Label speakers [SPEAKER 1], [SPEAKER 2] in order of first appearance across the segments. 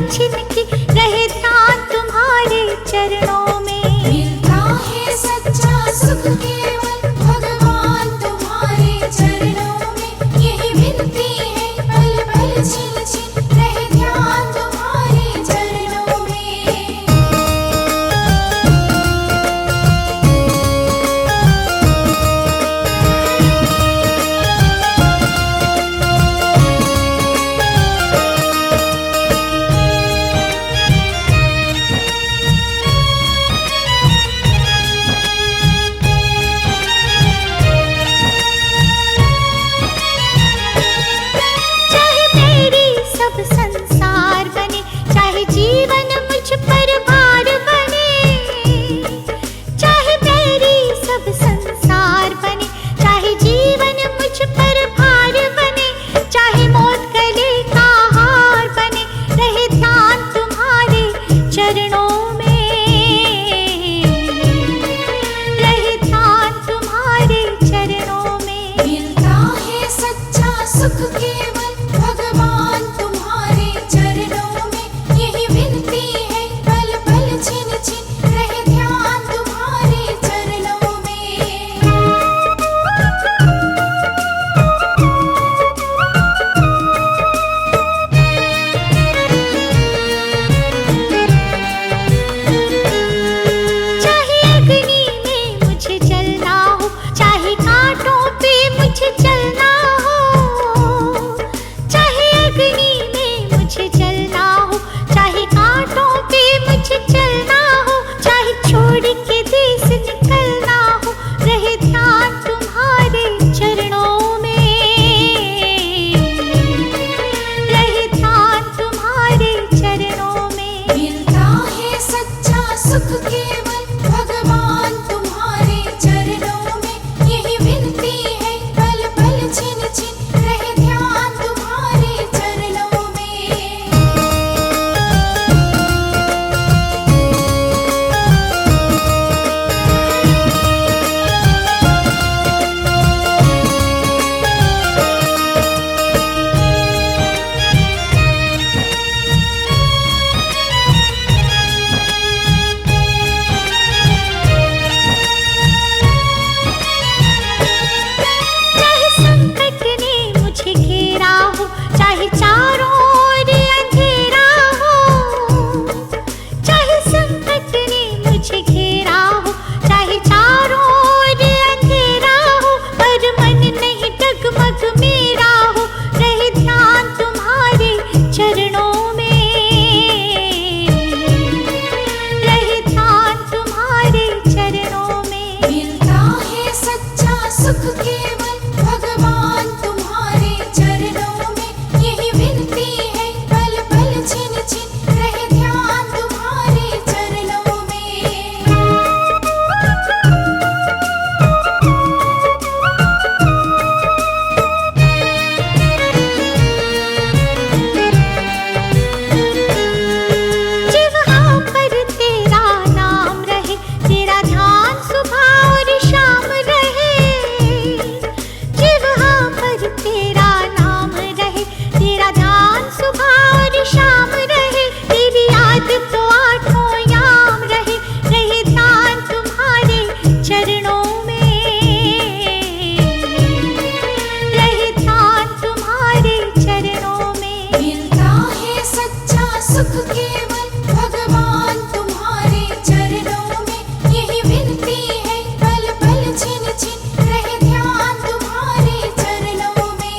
[SPEAKER 1] छिनकी रहे ध्यान तुम्हारे चरणों में।
[SPEAKER 2] मिलता है सच्चा सुख केवल भगवान तुम्हारे चरणों में। यही मिलती है पल पल छिन छिन रहे ध्यान तुम्हारे चरणों में।
[SPEAKER 1] चाहे मेरी सब संसार बने, चाहे जीवन मुझ पर भार बने। चाहे मेरी सब संसार बने, चाहे जीवन मुझ पर भार बने। चाहे मौत गले का हार बने, रहे ध्यान तुम्हारे चरणों में। रहे ध्यान तुम्हारे चरणों में।
[SPEAKER 2] मिलता है सच्चा सुख केवल भगवान तुम्हारे चरणों में। यही मिलती है पल पल छिन छिन रहे ध्यान तुम्हारे चरणों में।
[SPEAKER 1] चाहे अग्नि में मुझे जलना हो, चाहे कांटों पे मुझे चलना हो। चाहे अग्नि में मुझे जलना हो, चाहे कांटों पे मुझे चलना हो। चाहे छोड़ के देश निकलना हो, रहे ध्यान तुम्हारे चरणों में। रहे ध्यान तुम्हारे चरणों में।
[SPEAKER 2] मिलता है सच्चा सुख केवल भगवान तुम्हारे चरणों में। यही मिलती है पल पल छिन छिन रहे ध्यान तुम्हारे चरणों में।
[SPEAKER 1] चाहे संकट ने मुझे घेरा हो, चाहे चारों ओर अंधेरा हो। चाहे संकट ने मुझे घेरा हो, चाहे चारों ओर अंधेरा हो। पर मन नहीं डगमग मेरा हो, रहे ध्यान तुम्हारे चरणों में। रहे ध्यान तुम्हारे चरणों में।
[SPEAKER 2] मिलता है सच्चा सुख केवल भगवान तुम्हारे चरणों में। यही मिलती है पल पल छिन छिन रहे ध्यान तुम्हारे चरणों में। जिह्वा पर तेरा नाम रहे, तेरा ध्यान सुबह और शाम रहे। जिह्वा पर तेरा नाम रहे, तेरा ध्यान सुबह और शाम रहे। तेरी याद तो आठों याम रहे, रहे ध्यान तुम्हारे चरणों में। रहे ध्यान तुम्हारे चरणों में। मिलता है सच्चा सुख केवल भगवान तुम्हारे चरणों में। यही मिलती है पल पल छिन छिन रहे ध्यान तुम्हारे चरणों में।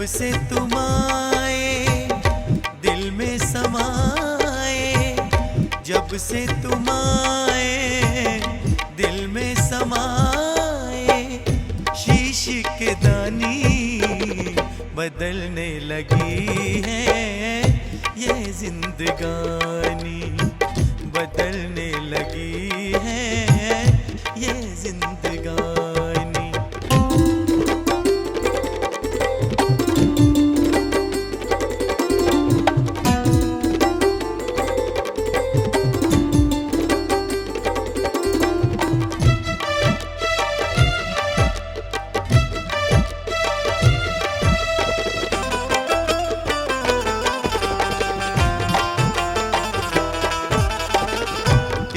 [SPEAKER 3] से तुम आए दिल में समाए, जब से तुम आए दिल में समाए, शीशे के दानी बदलने लगी है ये जिंदगानी, बदलने लगी है ये जिंदगानी।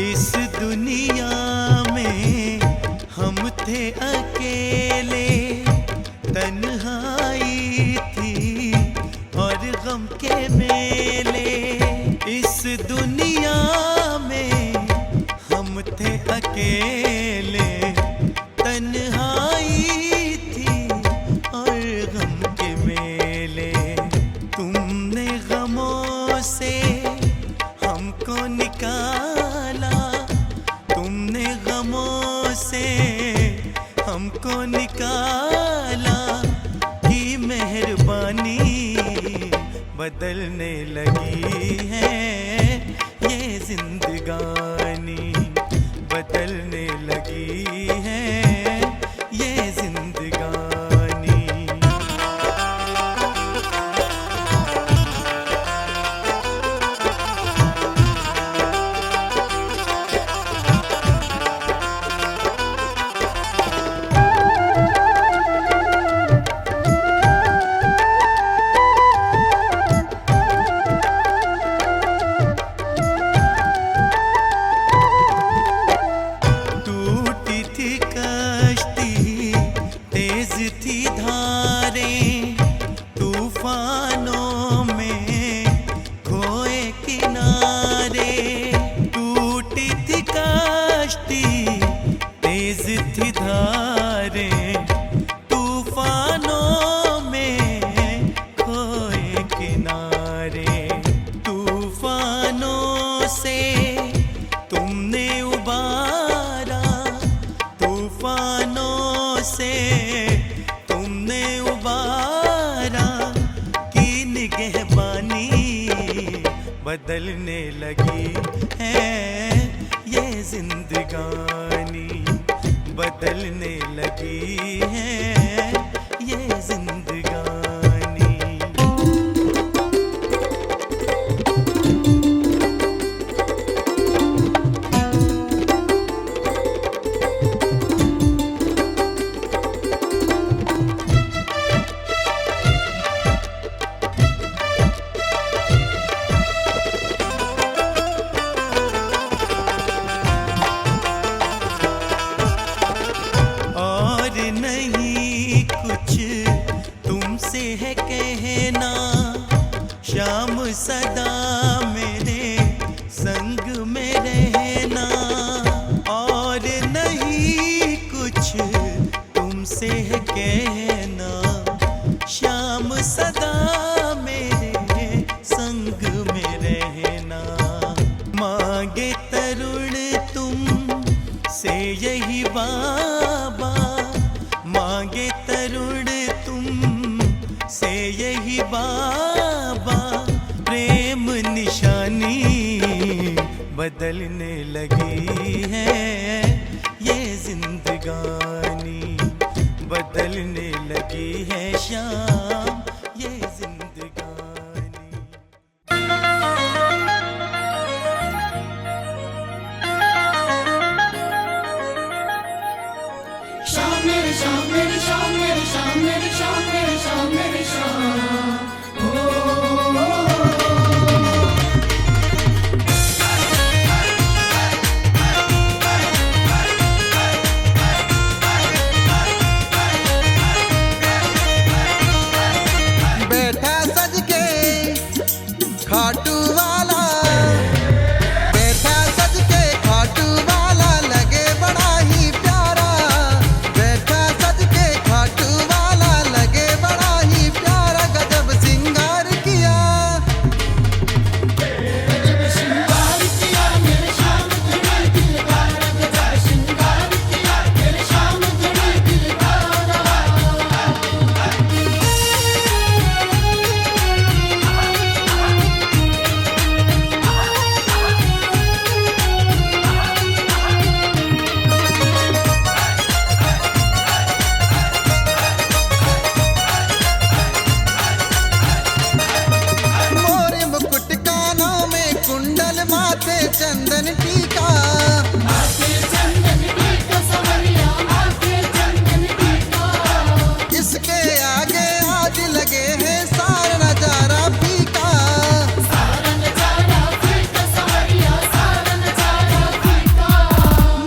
[SPEAKER 3] इस दुनिया में हम थे अकेले, तन्हाई थी और गम के मेले। इस दुनिया में हम थे अकेले, तन्हाई थी और गम के मेले। तुमने गमों से हमको निकाला, तुमने गमों से हमको निकाला, की मेहरबानी बदलने लगी है ये जिंदगानी, बदलने लगी है ये जिंदगानी। टूटी थी कश्ती, तेज थी धारें, तूफानों में खोए किनारे। टूटी थी कश्ती, तेज थी धारें, तूफानों में खोए किनारे। तूफानों से तुमने उबारा, तूफानों से तुमने उबारा, की निगहबानी बदलने लगी है ये जिंदगानी, बदलने लगी है ये जिंदगानी। और नहीं कुछ तुमसे है कहना, शाम सदा मेरे संग में रहना। और नहीं कुछ तुमसे है कहना, शाम सदा मेरे संग में रहना। मांगे तरुण तुम से यही बाबा, मांगे तरुण तुम से यही बाबा, प्रेम निशानी बदलने लगी है ये जिंदगानी, बदलने लगी है शाम ये जिंदगानी।
[SPEAKER 2] शाम मेरी शाम मेरी शाम मेरी शाम मेरी शाम मेरी शाम मेरी शाम।
[SPEAKER 3] चंदन टीका।
[SPEAKER 2] माथे चंदन टीका सवरिया माथे चंदन टीका।
[SPEAKER 3] इसके आगे आज लगे हैं सारा नजारा फीका।
[SPEAKER 2] सारा नजारा फीका सवरिया सारा नजारा फीका।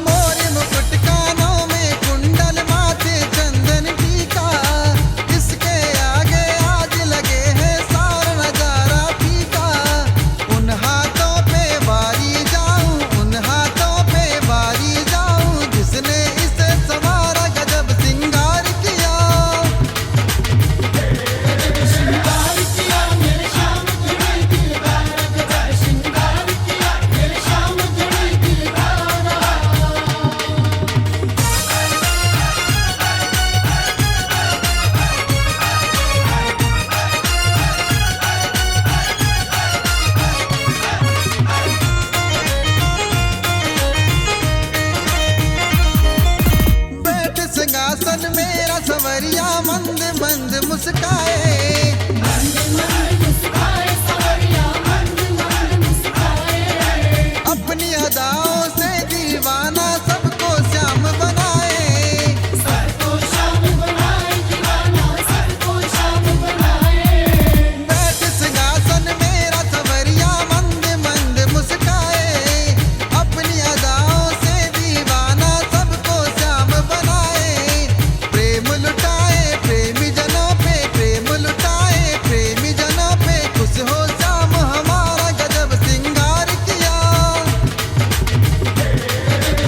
[SPEAKER 3] मोर मुकुट कानों में कुंडल माथे चंदन टीका। इसके आगे आज लगे हैं सारा नजारा फीका। उन हाथों पे बारी जाऊं, उन हाथों पे बारी जाऊं, जिसने इसे संवारा गजब सिंगार किया।
[SPEAKER 2] श्रृंगार किया मेरे श्याम तेरे दिलदार गजब श्रृंगार किया मेरे श्याम तेरे दिलदार।
[SPEAKER 3] बैठ सिंहासन मेरा सवरिया मंद मंद मुस्काए।
[SPEAKER 2] मंद मंद मुस्काए सवरिया मंद मंद मुस्काए।
[SPEAKER 3] अपनी अदाओं से दीवाना सबको श्याम बनाए।
[SPEAKER 2] सबको श्याम बनाए दीवाना सबको श्याम बनाए।
[SPEAKER 3] बैठ सिंहासन मेरा सवरिया मंद मंद मुस्काए। अपनी अदाओं से दीवाना सबको श्याम बनाए। प्रेम लुटाए प्रेमी जनों पे, प्रेम लुटाए प्रेमी जनों पे, खुश हो श्याम हमारा गजब सिंगार किया।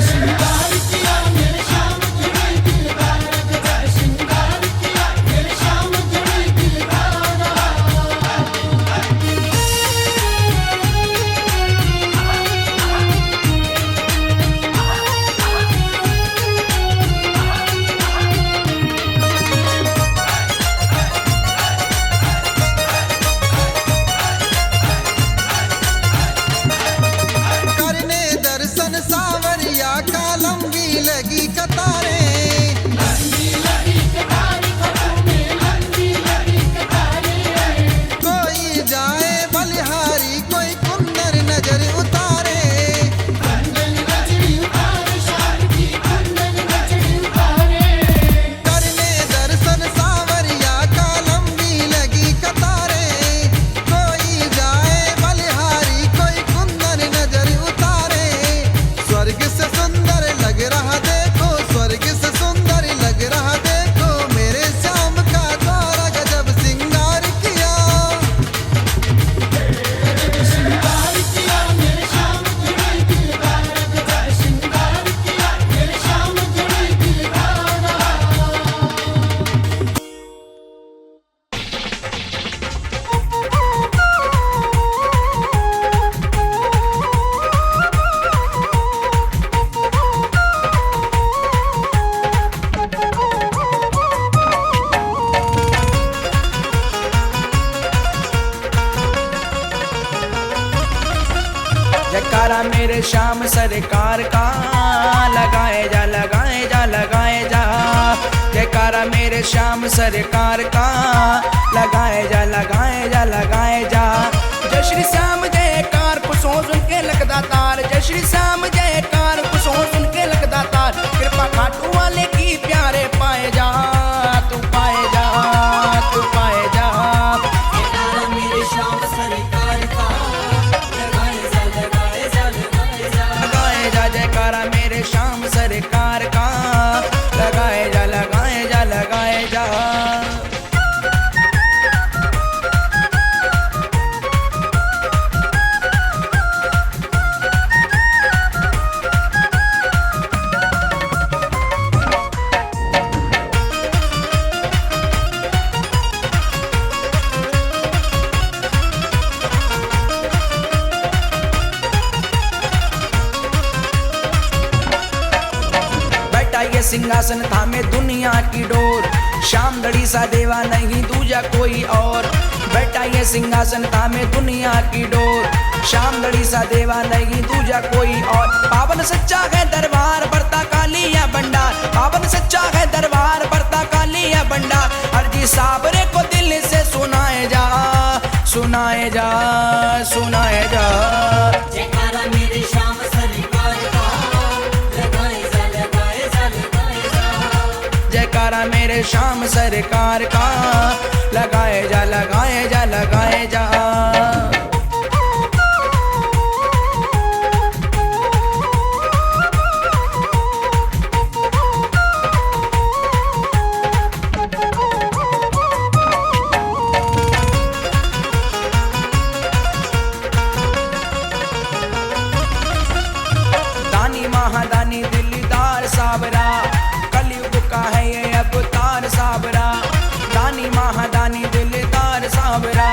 [SPEAKER 2] श्रृंगार किया मेरे श्याम तेरे दिलदार गजब श्रृंगार किया मेरे श्याम तेरे दिलदार।
[SPEAKER 3] करने दर्शन सावरिया का लंबी लगी कतारें।
[SPEAKER 2] लंबी लगी कतारें खतों में लंबी लगी कतारें।
[SPEAKER 3] कोई जाए बलिहारी कोई कुंदन नजर उतारे।
[SPEAKER 2] कुंदन नजरी उतारे श्याम की कुंदन नजरी उतारे।
[SPEAKER 3] करने दर्शन सावरिया का लंबी लगी कतारें। कोई जाए बलिहारी कोई कुंदन नजर उतारे। स्वर्ग से सुंदर लग रहा देखो, स्वर्ग से सुंदर लग रहा देखो, मेरे श्याम का द्वारा गजब सिंगार किया।
[SPEAKER 2] श्रृंगार किया मेरे श्याम तेरे दिलदार गजब श्रृंगार किया मेरे श्याम तेरे दिलदार।
[SPEAKER 4] जयकारा मेरे श्याम सरकार का लगाए जा लगाए जा लगाए जा। जयकारा मेरे श्याम सरकार का लगाए जा लगाए जा लगाए जा। जय श्री श्याम जयकार खुशों सुन के लगदा तार। जय श्री श्याम जयकार खुशों सुन के लगदा तार। कृपा खाटू वाले की प्यारे पाए जा तू पाए जा तू पाए जा।
[SPEAKER 5] जयकारा मेरे श्याम सरकार का लगाए जा लगाए जा लगाए जा।
[SPEAKER 4] लगाए जा जयकारा मेरे श्याम सरकार का लगाए जा लगाए जा लगाए जा। सिंहासन थामे दुनिया की डोर। श्याम गढ़ी सा देवा नहीं दूजा कोई और। बैठा ये सिंहासन थामे दुनिया की डोर। श्याम गढ़ी सा देवा नहीं दूजा कोई और। पावन सच्चा है दरबार बरता काली या भंडार। पावन सच्चा है दरबार बरता काली या भंडार। अर्जी साबरे को दिल से सुनाए जा सुनाए जा सुनाए जा।
[SPEAKER 5] जयकारा मेरे श्याम सर
[SPEAKER 4] मेरे श्याम सरकार का लगाए जा लगाए जा लगाए जा। दानी महादानी दिलदार साबरा, कलयुग का है ये अवतार साबरा। दानी महादानी दिलदार साबरा,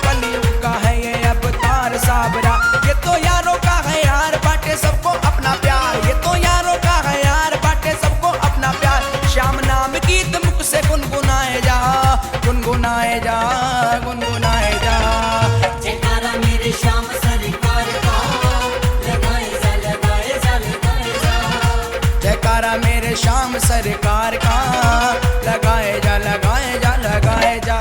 [SPEAKER 4] कलयुग का है ये अवतार साबरा। ये तो यारों का है यार, बांटे सबको अपना प्यार। ये तो यारों का है यार, बांटे सबको अपना प्यार। श्याम नाम गीत मुख से गुनगुनाए जा, गुनगुनाए जा, गुनगुनाए जा।
[SPEAKER 5] जयकारा मेरे श्याम सरकार का लगाए जा लगाए जा लगाए जा।
[SPEAKER 4] जयकारा मेरे श्याम सरकार का लगाए जा लगाए जा लगाए जा।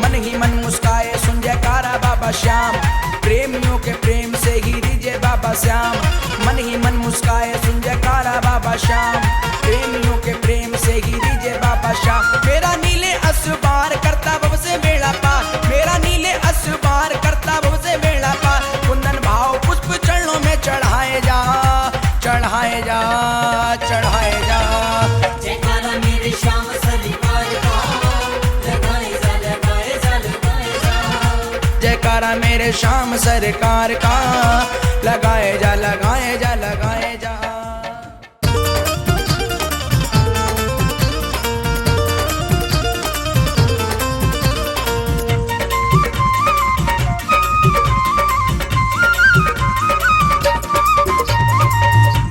[SPEAKER 4] मन ही मन मुस्काए सुन जयकारा बाबा श्याम, प्रेमियों के प्रेम से ही रिझे बाबा श्याम। मन ही मन मुस्काए सुन जयकारा बाबा श्याम, प्रेमियों के प्रेम से ही रिझे बाबा श्याम। मेरा नीले असबार करता भव से बेड़ा पार, मेरा नीले असबार करता भव से बेड़ा पार। कुंदन भाव पुष्प चरणों में चढ़ाए जा, चढ़ाए जा, चढ़ाए जा।
[SPEAKER 5] जयकारा मेरे श्याम सरकार का लगाए जा लगाए जा लगाए जा।
[SPEAKER 4] जयकारा मेरे श्याम सरकार का लगाए जा लगाए जा लगाए जा।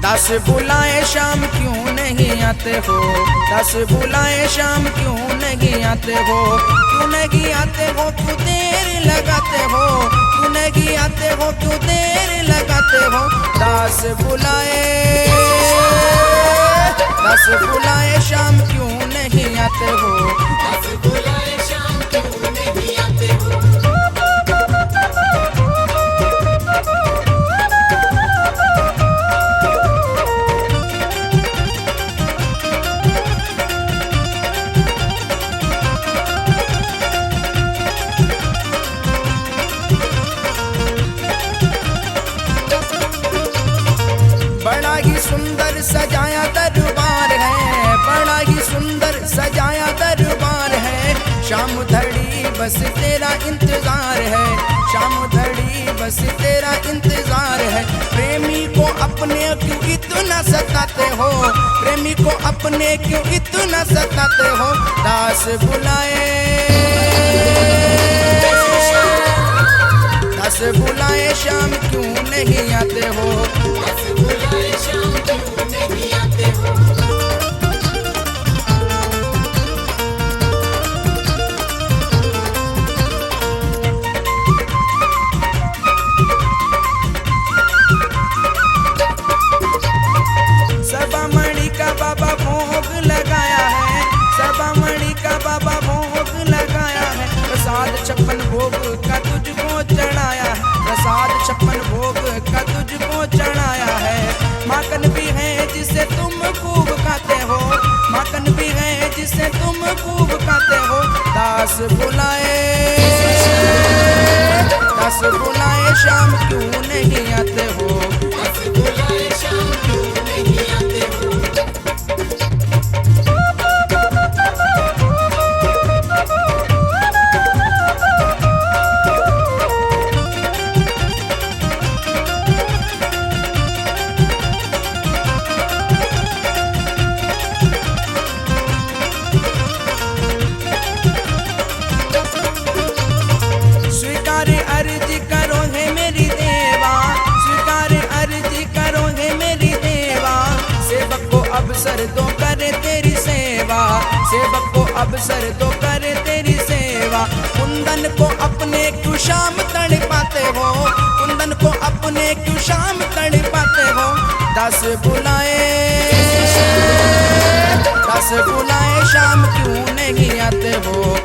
[SPEAKER 4] दस बुलाए शाम क्यों नहीं आते हो, दस बुलाए शाम क्यों नहीं आते हो। क्यों नहीं आते हो, क्यों देर लगाते हो, क्यों नहीं आते हो, क्यों देर लगाते हो। दस बुलाए शाम क्यों नहीं आते हो।
[SPEAKER 5] दस बुलाए श्याम क्यों नहीं आते हो।
[SPEAKER 4] बड़ा ही सुंदर सजाया दरबार है, बड़ा ही सुंदर सजाया दरबार है। शाम धड़ी बस तेरा इंतजार है, शाम धड़ी बस तेरा इंतजार है। प्रेमी को अपने क्यों इतना सताते हो, प्रेमी को अपने क्यों इतना सताते हो। दास बुलाए, दास बुलाए शाम क्यों नहीं आते हो।
[SPEAKER 5] दस बुलाए श्याम क्यों नहीं आते हो।
[SPEAKER 4] सभामणि का बाबा भोग लगाया है, सभामणि का बाबा भोग लगाया है। प्रसाद 56 भोग का तुझको चढ़ाया है, प्रसाद 56 भोग का तुझको चढ़ाया है। माखन भी है जिसे तुम खूब खाते हो, माखन भी है जिसे तुम खूब खाते हो। दास बुलाए, दास बुलाए शाम क्यों नहीं आते हो।
[SPEAKER 5] दस बुलाए श्याम क्यों नहीं आते हो।
[SPEAKER 4] स्वीकार अर्जी करो है मेरी देवा, स्वीकार अर्जी करो है मेरी देवा। सेवक को अवसर दो करे तेरी सेवा, सेवक को अवसर दो करे तेरी सेवा। कुंदन को अपने क्यों शाम तड़ पाते हो, कुंदन को अपने क्यों शाम तड़ पाते हो। 10 बुलाए शाम क्यों नहीं आते हो।